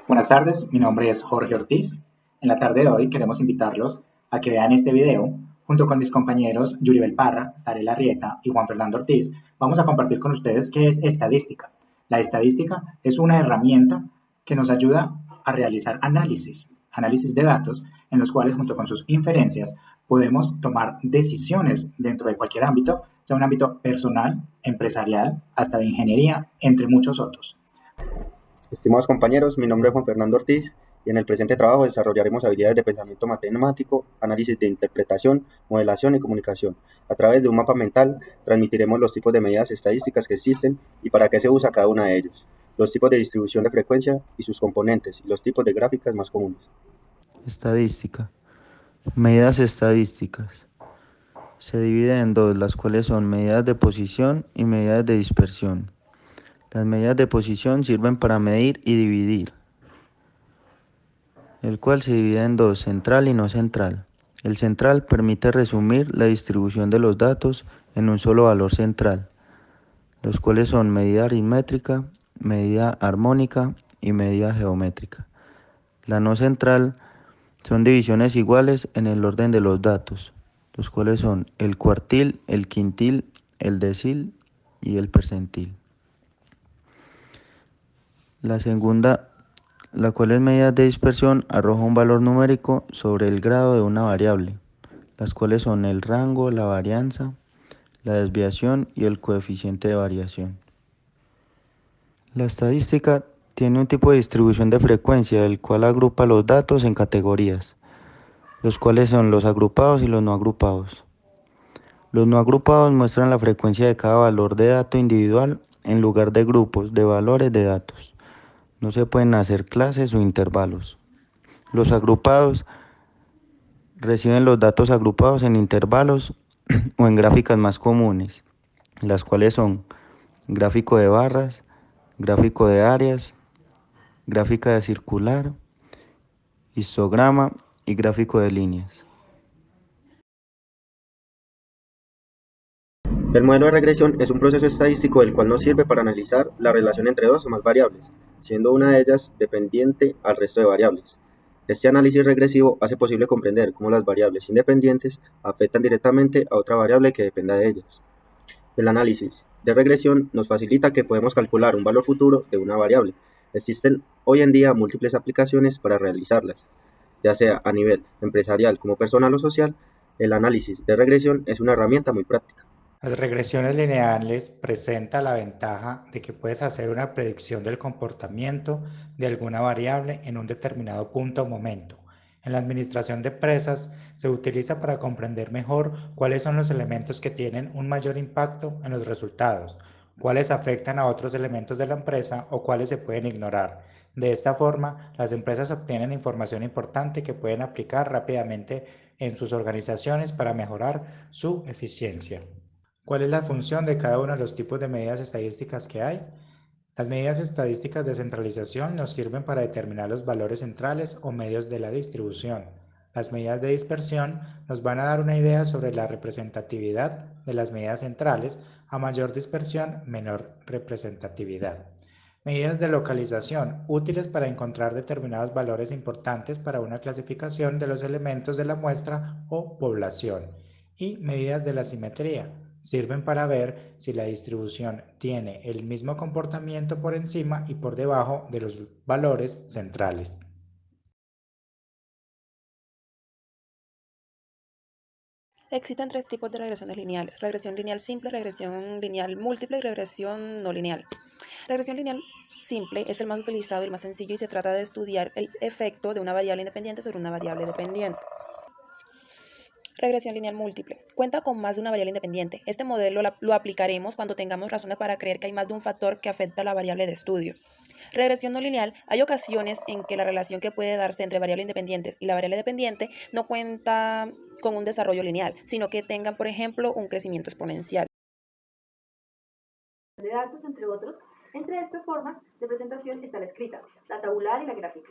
Buenas tardes, mi nombre es Jorge Ortiz. En la tarde de hoy queremos invitarlos a que vean este video junto con mis compañeros Yuribel Parra, Sare Larrieta y Juan Fernando Ortiz. Vamos a compartir con ustedes qué es estadística. La estadística es una herramienta que nos ayuda a realizar análisis de datos en los cuales junto con sus inferencias podemos tomar decisiones dentro de cualquier ámbito, sea un ámbito personal, empresarial, hasta de ingeniería, entre muchos otros. Estimados compañeros, mi nombre es Juan Fernando Ortiz y en el presente trabajo desarrollaremos habilidades de pensamiento matemático, análisis de interpretación, modelación y comunicación. A través de un mapa mental transmitiremos los tipos de medidas estadísticas que existen y para qué se usa cada una de ellos, los tipos de distribución de frecuencia y sus componentes y los tipos de gráficas más comunes. Estadística. Medidas estadísticas. Se divide en dos, las cuales son medidas de posición y medidas de dispersión. Las medidas de posición sirven para medir y dividir, el cual se divide en dos, central y no central. El central permite resumir la distribución de los datos en un solo valor central, los cuales son medida aritmétrica, medida armónica y medida geométrica. La no central son divisiones iguales en el orden de los datos, los cuales son el cuartil, el quintil, el decil y el percentil. La segunda, la cual es medida de dispersión, arroja un valor numérico sobre el grado de una variable, las cuales son el rango, la varianza, la desviación y el coeficiente de variación. La estadística tiene un tipo de distribución de frecuencia, el cual agrupa los datos en categorías, los cuales son los agrupados y los no agrupados. Los no agrupados muestran la frecuencia de cada valor de dato individual en lugar de grupos de valores de datos. No se pueden hacer clases o intervalos. Los agrupados reciben los datos agrupados en intervalos o en gráficas más comunes, las cuales son gráfico de barras, gráfico de áreas, gráfica de circular, histograma y gráfico de líneas. El modelo de regresión es un proceso estadístico el cual nos sirve para analizar la relación entre dos o más variables, siendo una de ellas dependiente al resto de variables. Este análisis regresivo hace posible comprender cómo las variables independientes afectan directamente a otra variable que dependa de ellas. El análisis de regresión nos facilita que podemos calcular un valor futuro de una variable. Existen hoy en día múltiples aplicaciones para realizarlas, ya sea a nivel empresarial como personal o social. El análisis de regresión es una herramienta muy práctica. Las regresiones lineales presentan la ventaja de que puedes hacer una predicción del comportamiento de alguna variable en un determinado punto o momento. En la administración de empresas se utiliza para comprender mejor cuáles son los elementos que tienen un mayor impacto en los resultados, cuáles afectan a otros elementos de la empresa o cuáles se pueden ignorar. De esta forma, las empresas obtienen información importante que pueden aplicar rápidamente en sus organizaciones para mejorar su eficiencia. ¿Cuál es la función de cada uno de los tipos de medidas estadísticas que hay? Las medidas estadísticas de centralización nos sirven para determinar los valores centrales o medios de la distribución. Las medidas de dispersión nos van a dar una idea sobre la representatividad de las medidas centrales. A mayor dispersión, menor representatividad. Medidas de localización, útiles para encontrar determinados valores importantes para una clasificación de los elementos de la muestra o población. Y medidas de la simetría, sirven para ver si la distribución tiene el mismo comportamiento por encima y por debajo de los valores centrales. Existen tres tipos de regresiones lineales: regresión lineal simple, regresión lineal múltiple y regresión no lineal. Regresión lineal simple es el más utilizado y el más sencillo y se trata de estudiar el efecto de una variable independiente sobre una variable dependiente. Regresión lineal múltiple. Cuenta con más de una variable independiente. Este modelo lo aplicaremos cuando tengamos razones para creer que hay más de un factor que afecta a la variable de estudio. Regresión no lineal. Hay ocasiones en que la relación que puede darse entre variables independientes y la variable dependiente no cuenta con un desarrollo lineal, sino que tengan, por ejemplo, un crecimiento exponencial. De datos, entre otros. Entre estas formas de presentación está la escrita, la tabular y la gráfica.